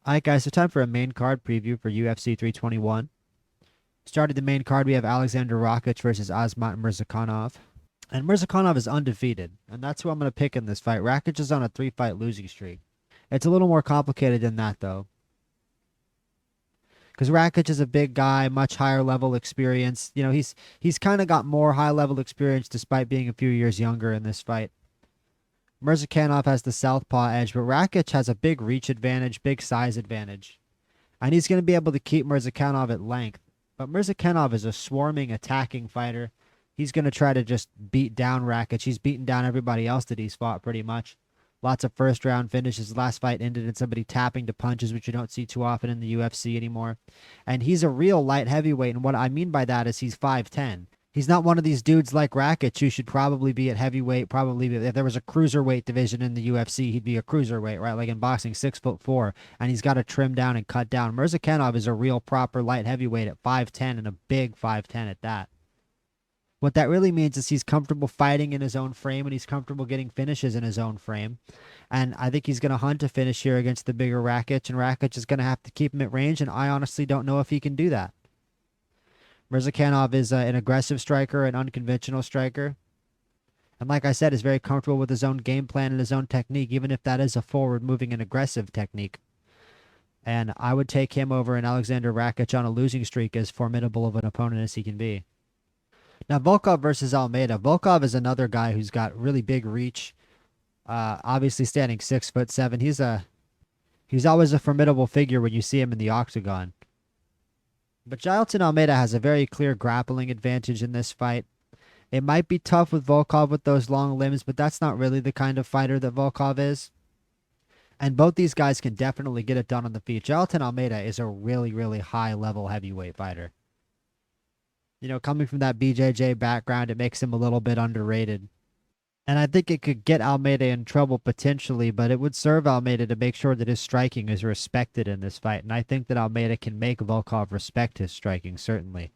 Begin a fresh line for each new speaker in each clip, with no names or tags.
Alright guys, so time for a main card preview for UFC 321. Starting the main card, we have Alexander Rakic versus Asmat Murzakanov. And Murzakanov is undefeated, and that's who I'm going to pick in this fight. Rakic is on a 3-fight losing streak. It's a little more complicated than that, though. Because Rakic is a big guy, much higher level experience. You know, he's kind of got more high level experience despite being a few years younger in this fight. Murzakanov has the southpaw edge, but Rakic has a big reach advantage, big size advantage. And he's going to be able to keep Murzakanov at length. But Murzakanov is a swarming, attacking fighter. He's going to try to just beat down Rakic. He's beaten down everybody else that he's fought pretty much. Lots of first-round finishes. Last fight ended in somebody tapping to punches, which you don't see too often in the UFC anymore. And he's a real light heavyweight, and what I mean by that is he's 5'10". He's not one of these dudes like Rakic who should probably be at heavyweight. Probably, if there was a cruiserweight division in the UFC, he'd be a cruiserweight, right? Like in boxing, 6'4", and he's got to trim down and cut down. Murzakanov is a real proper light heavyweight at 5'10", and a big 5'10" at that. What that really means is he's comfortable fighting in his own frame, and he's comfortable getting finishes in his own frame. And I think he's going to hunt a finish here against the bigger Rakic, and Rakic is going to have to keep him at range, and I honestly don't know if he can do that. Murzakanov is an aggressive striker, an unconventional striker. And like I said, is very comfortable with his own game plan and his own technique, even if that is a forward-moving and aggressive technique. And I would take him over an Alexander Rakic on a losing streak, as formidable of an opponent as he can be. Now, Volkov versus Almeida. Volkov is another guy who's got really big reach. Obviously standing 6'7". He's always a formidable figure when you see him in the octagon. But Jailton Almeida has a very clear grappling advantage in this fight. It might be tough with Volkov with those long limbs, but that's not really the kind of fighter that Volkov is. And both these guys can definitely get it done on the feet. Jailton Almeida is a really, really high-level heavyweight fighter. You know, coming from that BJJ background, it makes him a little bit underrated. And I think it could get Almeida in trouble potentially, but it would serve Almeida to make sure that his striking is respected in this fight. And I think that Almeida can make Volkov respect his striking, certainly.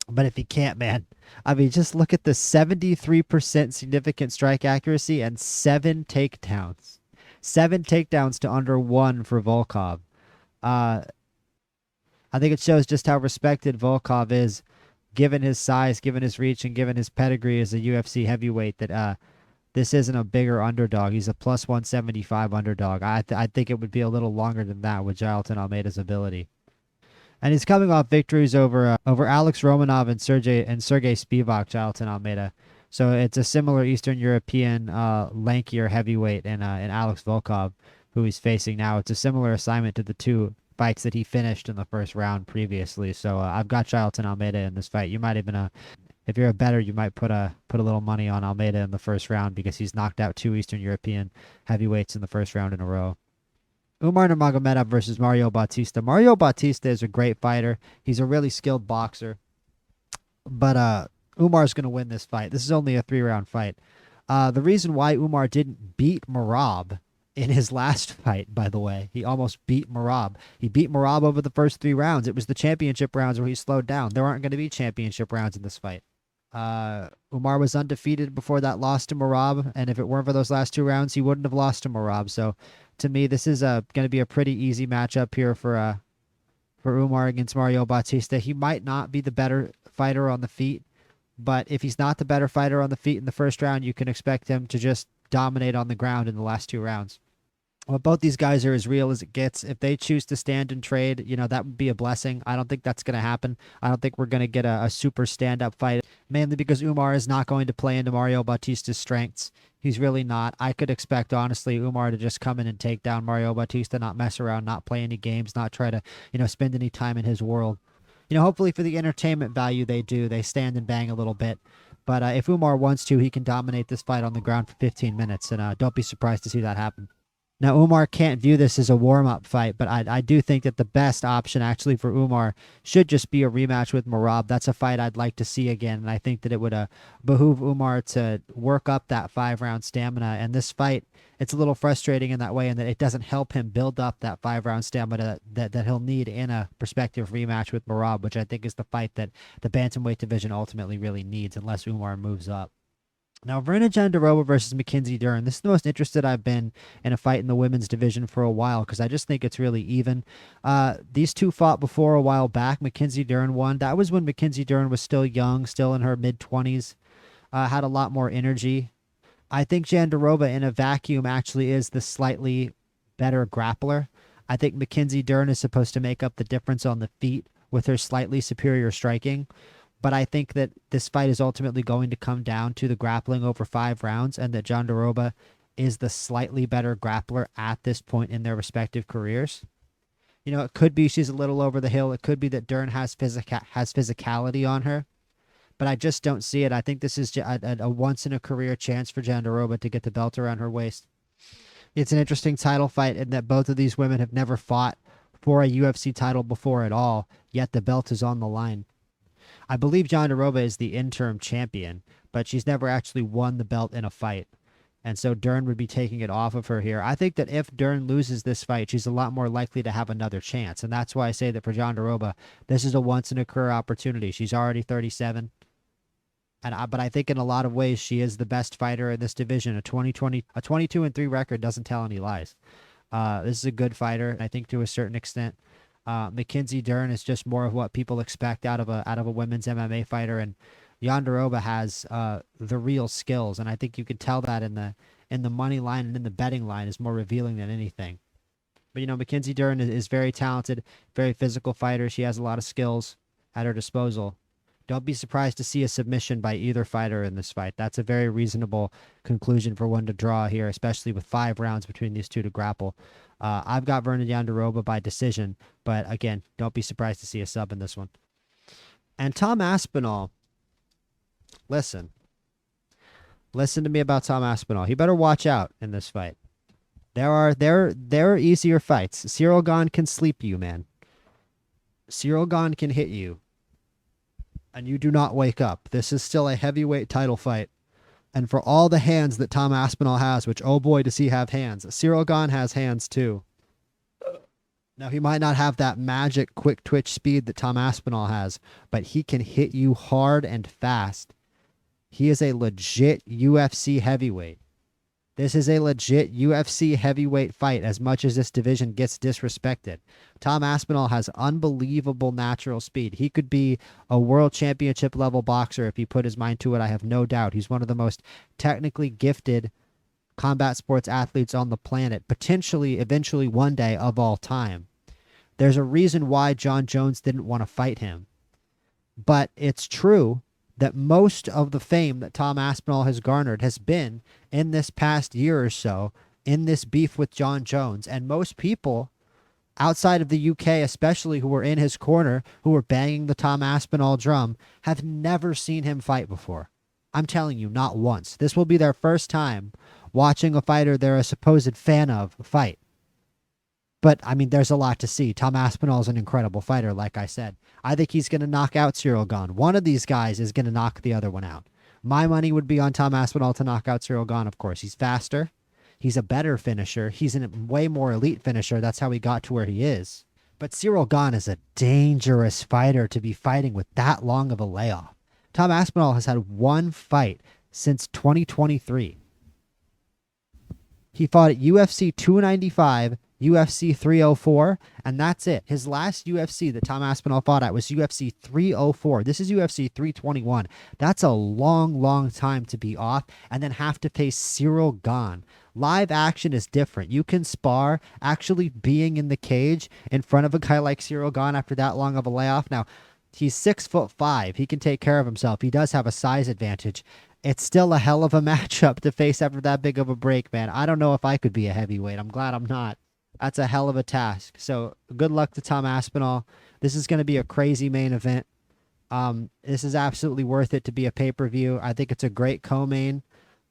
But if he can't, man, I mean, just look at the 73% significant strike accuracy and 7 takedowns. 7 takedowns to under 1 for Volkov. I think it shows just how respected Volkov is, given his size, given his reach, and given his pedigree as a UFC heavyweight, that this isn't a bigger underdog. He's a plus 175 underdog. I think it would be a little longer than that with Jailton Almeida's ability. And he's coming off victories over Alex Romanov and Sergey Spivak, Jailton Almeida. So it's a similar Eastern European lankier heavyweight in Alex Volkov, who he's facing now. It's a similar assignment to the two fights that he finished in the first round previously. So I've got Jailton Almeida in this fight. You might even, if you're a bettor, you might put a little money on Almeida in the first round because he's knocked out 2 Eastern European heavyweights in the first round in a row. Umar Nurmagomedov versus Mario Bautista. Mario Bautista is a great fighter. He's a really skilled boxer. But Umar's going to win this fight. This is only a 3-round fight. The reason why Umar didn't beat Merab in his last fight, by the way, he almost beat Merab. He beat Merab over the first 3 rounds. It was the championship rounds where he slowed down. There aren't going to be championship rounds in this fight. Umar was undefeated before that loss to Merab, and if it weren't for those last 2 rounds, he wouldn't have lost to Merab. So, to me, this is going to be a pretty easy matchup here for Umar against Mario Bautista. He might not be the better fighter on the feet, but if he's not the better fighter on the feet in the first round, you can expect him to just dominate on the ground in the last 2 rounds. Well, both these guys are as real as it gets. If they choose to stand and trade, you know, that would be a blessing. I don't think that's going to happen. I don't think we're going to get a super stand-up fight, mainly because Umar is not going to play into Mario Bautista's strengths. He's really not. I could expect, honestly, Umar to just come in and take down Mario Bautista, not mess around, not play any games, not try to, you know, spend any time in his world. You know, hopefully for the entertainment value they do, they stand and bang a little bit. But if Umar wants to, he can dominate this fight on the ground for 15 minutes, and don't be surprised to see that happen. Now, Umar can't view this as a warm-up fight, but I do think that the best option actually for Umar should just be a rematch with Merab. That's a fight I'd like to see again, and I think that it would behoove Umar to work up that 5-round stamina. And this fight, it's a little frustrating in that way, in that it doesn't help him build up that 5-round stamina that he'll need in a prospective rematch with Merab, which I think is the fight that the bantamweight division ultimately really needs, unless Umar moves up. Now, Verna Jandiroba versus Mackenzie Dern. This is the most interested I've been in a fight in the women's division for a while because I just think it's really even. These two fought before a while back. Mackenzie Dern won. That was when Mackenzie Dern was still young, still in her mid-20s, had a lot more energy. I think Jandiroba in a vacuum actually is the slightly better grappler. I think Mackenzie Dern is supposed to make up the difference on the feet with her slightly superior striking. But I think that this fight is ultimately going to come down to the grappling over 5 rounds, and that Jandiroba is the slightly better grappler at this point in their respective careers. You know, it could be she's a little over the hill. It could be that Dern has physicality on her, but I just don't see it. I think this is a once in a career chance for Jandiroba to get the belt around her waist. It's an interesting title fight in that both of these women have never fought for a UFC title before at all, yet the belt is on the line. I believe Jandiroba is the interim champion, but she's never actually won the belt in a fight. And so Dern would be taking it off of her here. I think that if Dern loses this fight, she's a lot more likely to have another chance. And that's why I say that for Jandiroba, this is a once-in-a-career opportunity. She's already 37. But I think in a lot of ways, she is the best fighter in this division. A 22-3 record doesn't tell any lies. This is a good fighter, I think, to a certain extent. Mackenzie Dern is just more of what people expect out of a women's MMA fighter, and Jandiroba has the real skills, and I think you could tell that in the money line and in the betting line is more revealing than anything. But you know, Mackenzie Dern is very talented, very physical fighter. She has a lot of skills at her disposal. Don't be surprised to see a submission by either fighter in this fight. That's a very reasonable conclusion for one to draw here, especially with 5 rounds between these two to grapple. I've got Verna Jandiroba by decision, but again, don't be surprised to see a sub in this one. And Tom Aspinall, listen to me about Tom Aspinall. He better watch out in this fight. There are easier fights. Cyril Gane can sleep you, man. Cyril Gane can hit you, and you do not wake up. This is still a heavyweight title fight. And for all the hands that Tom Aspinall has, which, oh boy, does he have hands. Cyril Gane has hands too. Now, he might not have that magic quick twitch speed that Tom Aspinall has, but he can hit you hard and fast. He is a legit UFC heavyweight. This is a legit UFC heavyweight fight as much as this division gets disrespected. Tom Aspinall has unbelievable natural speed. He could be a world championship level boxer if he put his mind to it. I have no doubt. He's one of the most technically gifted combat sports athletes on the planet, potentially, eventually, one day of all time. There's a reason why Jon Jones didn't want to fight him. But it's true that most of the fame that Tom Aspinall has garnered has been in this past year or so in this beef with Jon Jones. And most people outside of the UK, especially who were in his corner, who were banging the Tom Aspinall drum, have never seen him fight before. I'm telling you, not once. This will be their first time watching a fighter they're a supposed fan of fight. But, I mean, there's a lot to see. Tom Aspinall is an incredible fighter, like I said. I think he's going to knock out Cyril Gane. One of these guys is going to knock the other one out. My money would be on Tom Aspinall to knock out Cyril Gane, of course. He's faster. He's a better finisher. He's a way more elite finisher. That's how he got to where he is. But Cyril Gane is a dangerous fighter to be fighting with that long of a layoff. Tom Aspinall has had one fight since 2023. He fought at UFC 295, UFC 304, and that's it. His last UFC that Tom Aspinall fought at was UFC 304. This is UFC 321. That's a long, long time to be off and then have to face Cyril Gane. Live action is different. You can spar actually being in the cage in front of a guy like Cyril Gane after that long of a layoff. Now, he's 6'5". He can take care of himself. He does have a size advantage. It's still a hell of a matchup to face after that big of a break, man. I don't know if I could be a heavyweight. I'm glad I'm not. That's a hell of a task. So good luck to Tom Aspinall. This is going to be a crazy main event. This is absolutely worth it to be a pay-per-view. I think it's a great co-main.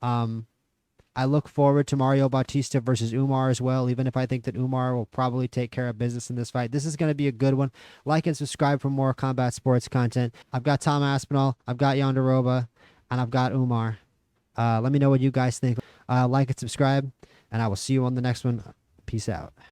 I look forward to Mario Bautista versus Umar as well, even if I think that Umar will probably take care of business in this fight. This is going to be a good one. Like and subscribe for more combat sports content. I've got Tom Aspinall, I've got Jandiroba, and I've got Umar. Let me know what you guys think. Like and subscribe, and I will see you on the next one. Peace out.